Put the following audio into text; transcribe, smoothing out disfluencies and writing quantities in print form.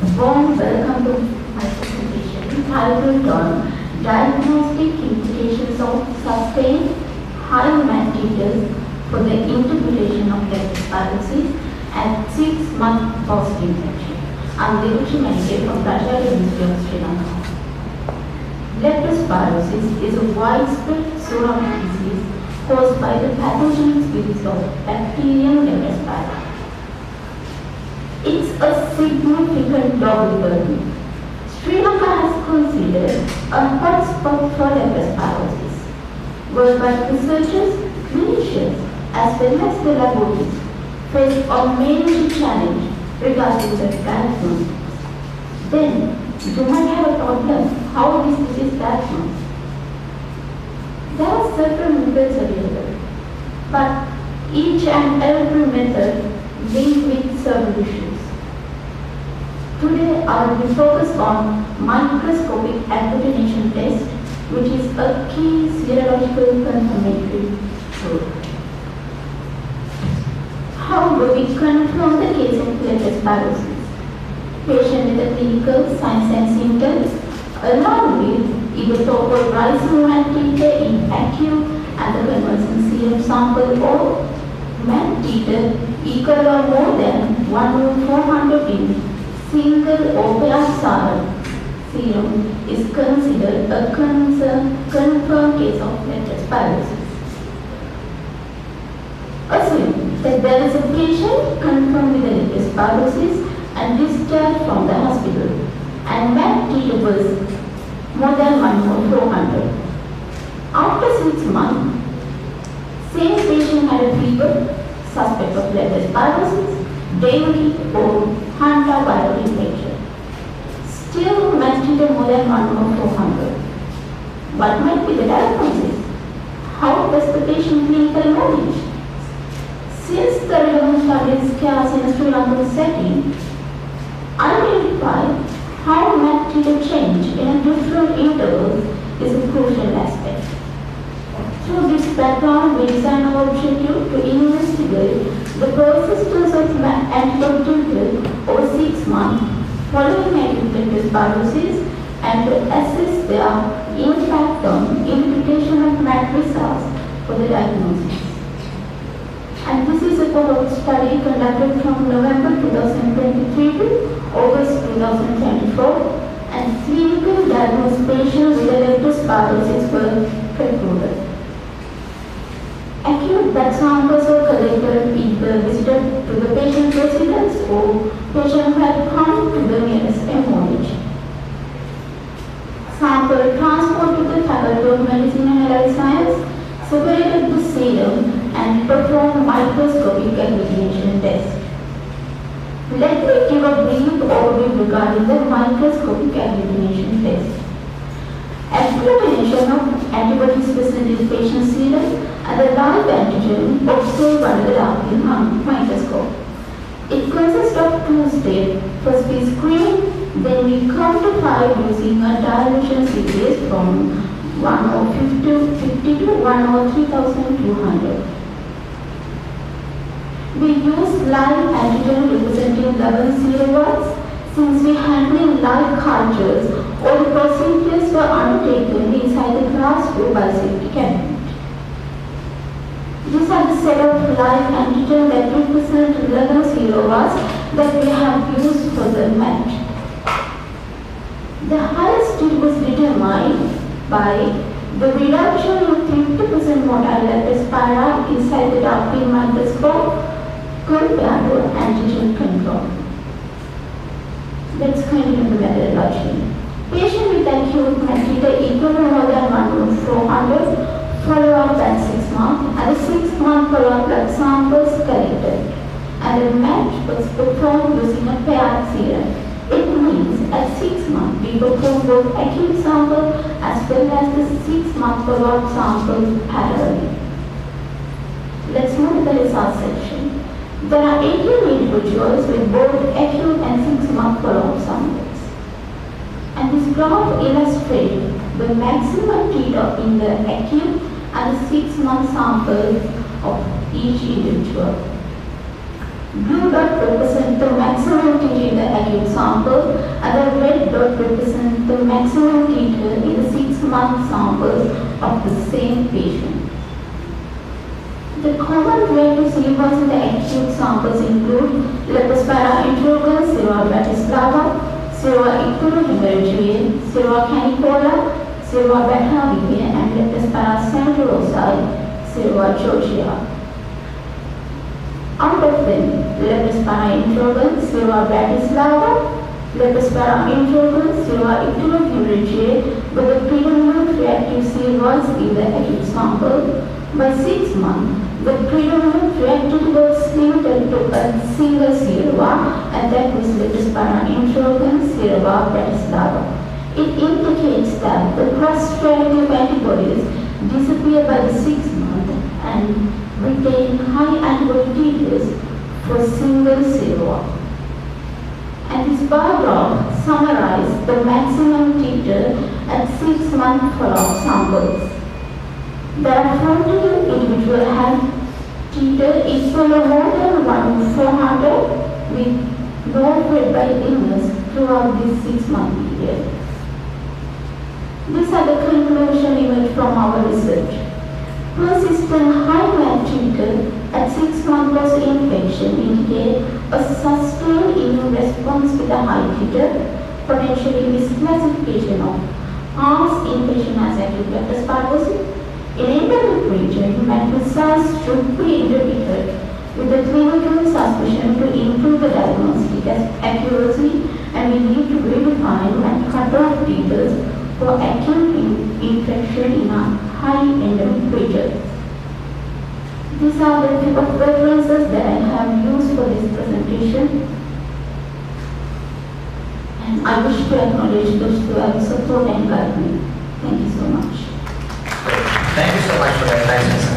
Warm welcome to my presentation titled on Diagnostic Implications of Sustained High Titres for the Interpretation of Leptospirosis at 6-month post-infection. I'm Devushi Medicare from Rajya University of Sri Lanka. Leptospirosis is a widespread zoonotic disease caused by the pathogenic species of bacterium Leptospirosis. It's a significant global burden. Sri Lanka has considered a hotspot for leptospirosis. Worldwide researchers, clinicians, as well as the laboratories face a major challenge regarding the diagnosis. Then, you might have a problem how this disease is diagnosed. There are several methods available, but each and every method linked with several issues. Today I will focus on microscopic agglutination test, which is a key serological confirmatory tool. How do we confirm the case of leptospirosis? Patient with the clinical signs and symptoms, along with either so-called rising titre in acute and the conversion serum sample or titre equal or more than 1/400 in single or paired serum is considered a confirmed case of leptospirosis. Assume that there is a patient confirmed with leptospirosis and discharged from the hospital and titre was more than 1/400. After 6 months, same patient had a fever, suspect of leptospirosis, dengue or hantaviral infection. Still titre more than 1/400. What might be the diagnosis? How does the patient clinical manage? Since the relevant study is scarce in a Sri Lankan setting, identify how titre change in different intervals is a crucial aspect. Through this background, we design our objective to investigate the persistence of antibody over 6 months following acute leptospirosis and to assess their impact on implication of MAT results for the diagnosis. And this is a cohort study conducted from November 2023 to August 2024, and clinical diagnosed patients with leptospirosis were recruited. Acute blood samples were collected either visited to the patient's residence or patient who had come to the nearest MOH. Sample transport to the Faculty of Medicine and Allied Science separated the serum and performed microscopic agglutination test. Let me give a brief overview regarding the microscopic agglutination test. Agglutination of antibodies present in patient serum and the live antigen observed under the dark microscope. It consists of 2 steps. First we screen, then we quantify using a dilution series from 1/50 to 1/3200. We use live antigen representing 11 serotypes. Since we handling live cultures, all the procedures were undertaken inside the glass tube by safety cabinet. These are the set of live antigen that represent 11 serotypes that we have used for the match. The highest it was determined by the reduction of 50% motile leptospira inside the dark field microscope compared to antigen control. Let's continue the methodology. Patient with acute titre equal to more than 1/400, follow-up at 6 months, and a 6-month follow-up blood samples collected, and a match was performed using a paired serum. It means at 6 months we perform both acute sample as well as the 6-month follow-up samples parallelly. Let's move to the results section. There are 18 individuals with both acute and 6-month follow-up samples. And this graph illustrates the maximum titre in the acute and 6-month samples of each individual. Blue dot represents the maximum titre in the acute sample represent the maximum titer in the 6-month samples of the same patient. The common reactive sequence in the acute samples include Leptospirosis interrogal, Seroa bratislava, Seroa icteromyalgia, Seroa canicola, Seroa beta and Leptospirosis centrosi, Seroa georgia. Out of them, Leptospirosis interrogal, Seroa bratislava, Leptospirosis interrogal, Seroa icteromyalgia with the predominant reactive sequence in the acute sample. By 6 months, the predominant reactive was limited to a single Seroa, and that was Leptospirosis interrogal, Seroa bratislava. It indicates that the cross-reactive antibodies disappear by the 6th month and retain high antibody titers for single Seroa. And this bar graph summarizes the maximum titer at 6-month follow-up samples. There are 42 individuals have titer equal or more than 1 to 400 with no febrile illness throughout this 6-month period. These are the conclusion emerged from our research. Persistent high lab titer at 6 months post-infection indicate a sustained immune response with a high titer, potentially misclassification of past infection as acute leptospirosis. In endemic region, medical cells should be interpreted with a clinical suspicion to improve the diagnostic accuracy, and we need to redefine and cut off titers for acute infection in a high endemic region. These are the type of references that I have used for this presentation, and I wish to acknowledge those who have support and guide me. Thank you so much. Thank you so much for that nice